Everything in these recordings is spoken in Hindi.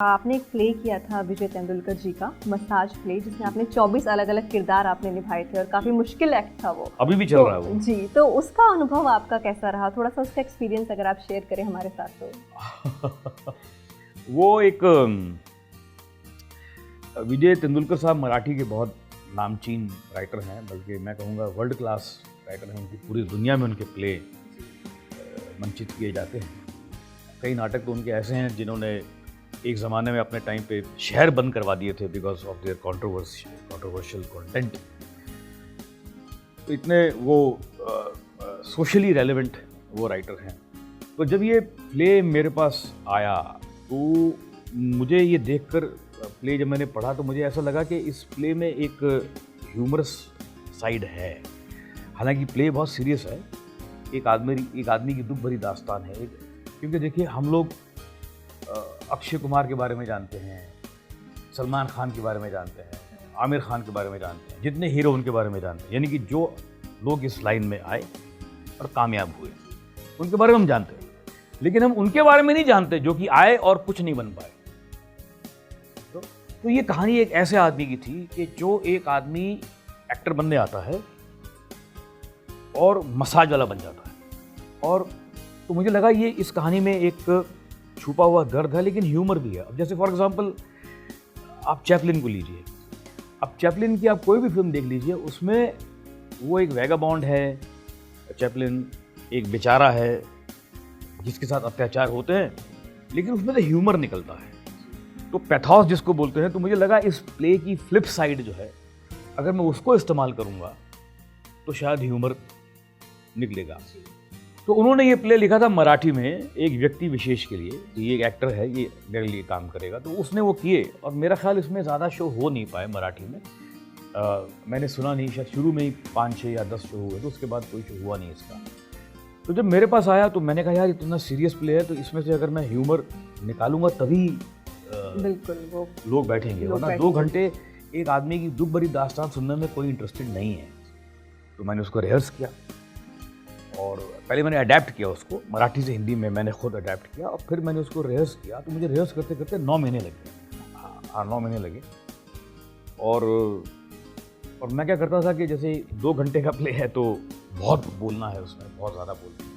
आपने एक प्ले किया था विजय तेंदुलकर जी का मसाज प्ले, जिसमें आपने 24 अलग-अलग किरदार आपने निभाए थे और काफ़ी मुश्किल एक्ट था वो। अभी भी चल रहा है वो। जी, तो उसका अनुभव आपका कैसा रहा? थोड़ा-सा उसका एक्सपीरियंस अगर आप शेयर करें हमारे साथ तो। वो एक विजय तेंदुलकर साहब मराठी के बहुत नामचीन राइटर हैं, बल्कि मैं कहूँगा वर्ल्ड क्लास राइटर हैं। उनकी पूरी दुनिया में उनके प्ले मंचित किए जाते हैं। कई नाटक तो उनके ऐसे हैं जिन्होंने एक ज़माने में अपने टाइम पे शहर बंद करवा दिए थे because of their controversial content. तो इतने वो सोशली रेलेवेंट वो राइटर हैं। तो जब ये प्ले मेरे पास आया तो मुझे ये देखकर प्ले जब मैंने पढ़ा तो मुझे ऐसा लगा कि इस प्ले में एक ह्यूमरस साइड है। हालांकि प्ले बहुत सीरियस है, एक आदमी की दुख भरी दास्तान है। क्योंकि देखिए, हम लोग अक्षय कुमार के बारे में जानते हैं, सलमान खान के बारे में जानते हैं, आमिर खान के बारे में जानते हैं, जितने हीरो उनके बारे में जानते हैं, यानी कि जो लोग इस लाइन में आए और कामयाब हुए उनके बारे में हम जानते हैं। लेकिन हम उनके बारे में नहीं जानते जो कि आए और कुछ नहीं बन पाए। तो ये कहानी एक ऐसे आदमी की थी कि जो एक आदमी एक्टर बनने आता है और मसाज वाला बन जाता है। और तो मुझे लगा ये इस कहानी में एक छुपा हुआ दर्द है, लेकिन ह्यूमर भी है। अब जैसे फॉर एग्जांपल आप चैपलिन को लीजिए। अब चैपलिन की आप कोई भी फिल्म देख लीजिए, उसमें वो एक वैगाबॉन्ड है। चैपलिन एक बेचारा है जिसके साथ अत्याचार होते हैं, लेकिन उसमें तो ह्यूमर निकलता है, तो पैथोस जिसको बोलते हैं। तो मुझे लगा इस प्ले की फ्लिप साइड जो है, अगर मैं उसको इस्तेमाल करूँगा तो शायद ह्यूमर निकलेगा। तो उन्होंने ये प्ले लिखा था मराठी में एक व्यक्ति विशेष के लिए, ये एक एक्टर है, ये मेरे लिए काम करेगा। तो उसने वो किए और मेरा ख्याल इसमें ज़्यादा शो हो नहीं पाए मराठी में। मैंने सुना नहीं, शायद शुरू में ही 5-6 या 10 शो हुए, तो उसके बाद कोई शो हुआ नहीं इसका। तो जब मेरे पास आया तो मैंने कहा यार इतना सीरियस प्ले है, तो इसमें से अगर मैं ह्यूमर निकालूंगा तभी बिल्कुल वो लोग बैठेंगे, वरना 2 घंटे एक आदमी की दुख भरी दास्तान सुनने में कोई इंटरेस्टेड नहीं है। तो मैंने उसको रिहर्स किया और पहले मैंने अडेप्ट किया उसको, मराठी से हिंदी में मैंने खुद अडेप्ट किया और फिर मैंने उसको रिहर्स किया। तो मुझे रिहर्स करते करते 9 महीने लगे। हाँ, 9 महीने लगे। और मैं क्या करता था कि जैसे 2 घंटे का प्ले है तो बहुत बोलना है उसमें, बहुत ज़्यादा बोलना है,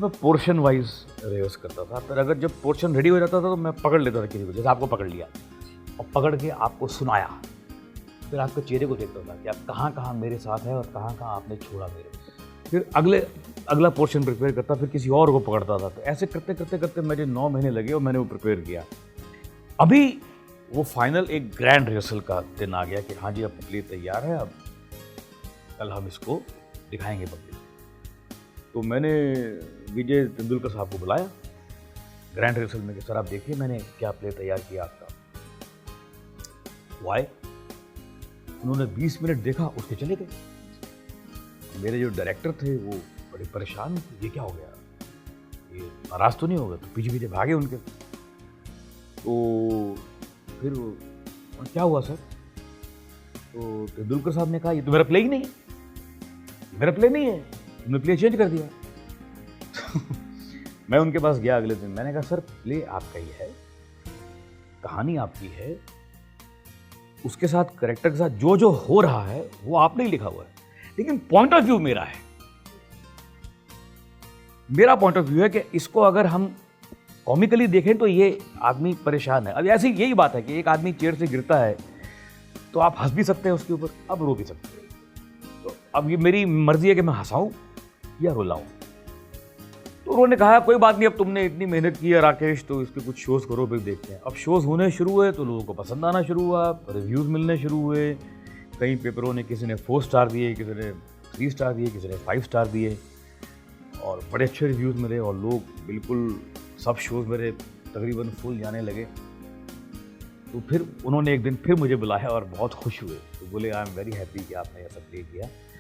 मैं पोर्शन वाइज रिहर्स करता था। फिर अगर जब पोर्शन रेडी हो जाता था तो मैं पकड़ लेता था किसी को, जैसे आपको पकड़ लिया और पकड़ के आपको सुनाया। फिर आपके चेहरे को देखता था कि आप कहाँ कहाँ मेरे साथ हैं और कहाँ कहाँ आपने छोड़ा मेरे। फिर अगला पोर्शन प्रिपेयर करता, फिर किसी और को पकड़ता था। तो ऐसे करते करते करते मेरे 9 महीने लगे और मैंने वो प्रिपेयर किया। अभी वो फाइनल एक ग्रैंड रिहर्सल का दिन आ गया कि हाँ जी, अब प्ले तैयार है, अब कल हम इसको दिखाएंगे पब्लिक। तो मैंने विजय तेंदुलकर साहब को बुलाया ग्रैंड रिहर्सल में कि सर आप देखिए मैंने क्या प्ले तैयार किया आपका। वो आए, उन्होंने 20 मिनट देखा, उसके चले गए। मेरे जो डायरेक्टर थे वो बड़े परेशान थे, ये क्या हो गया, ये नाराज तो नहीं हो गए? तो पीछे पीछे भागे उनके। तो फिर क्या हुआ सर? तो तेंदुलकर साहब ने कहा ये तो मेरा प्ले ही नहीं है, मेरा प्ले नहीं है, तुमने प्ले चेंज कर दिया। मैं उनके पास गया अगले दिन, मैंने कहा सर प्ले आपका ही है, कहानी आपकी है, उसके साथ करेक्टर के साथ जो जो हो रहा है वो आपने ही लिखा हुआ है, लेकिन पॉइंट ऑफ व्यू मेरा है। मेरा पॉइंट ऑफ व्यू है कि इसको अगर हम कॉमिकली देखें तो ये आदमी परेशान है। अब ऐसी यही बात है कि एक आदमी चेयर से गिरता है तो आप हंस भी सकते हैं उसके ऊपर, अब रो भी सकते हैं। तो अब ये मेरी मर्जी है कि मैं हंसाऊं या रुलाऊं। तो उन्होंने कहा कोई बात नहीं, अब तुमने इतनी मेहनत की है राकेश, तो इसके कुछ शोज करो, फिर देखते हैं। अब शोज होने शुरू हुए तो लोगों को पसंद आना शुरू हुआ, रिव्यूज़ मिलने शुरू हुए। कई पेपरों ने, किसी ने 4 स्टार दिए, किसी ने 3 स्टार दिए, किसी ने 5 स्टार दिए और बड़े अच्छे रिव्यूज़ मिले और लोग बिल्कुल सब शोज़ मेरे तकरीबन फुल जाने लगे। तो फिर उन्होंने एक दिन फिर मुझे बुलाया और बहुत खुश हुए। तो बोले आई एम वेरी हैप्पी कि आपने ऐसा प्ले किया।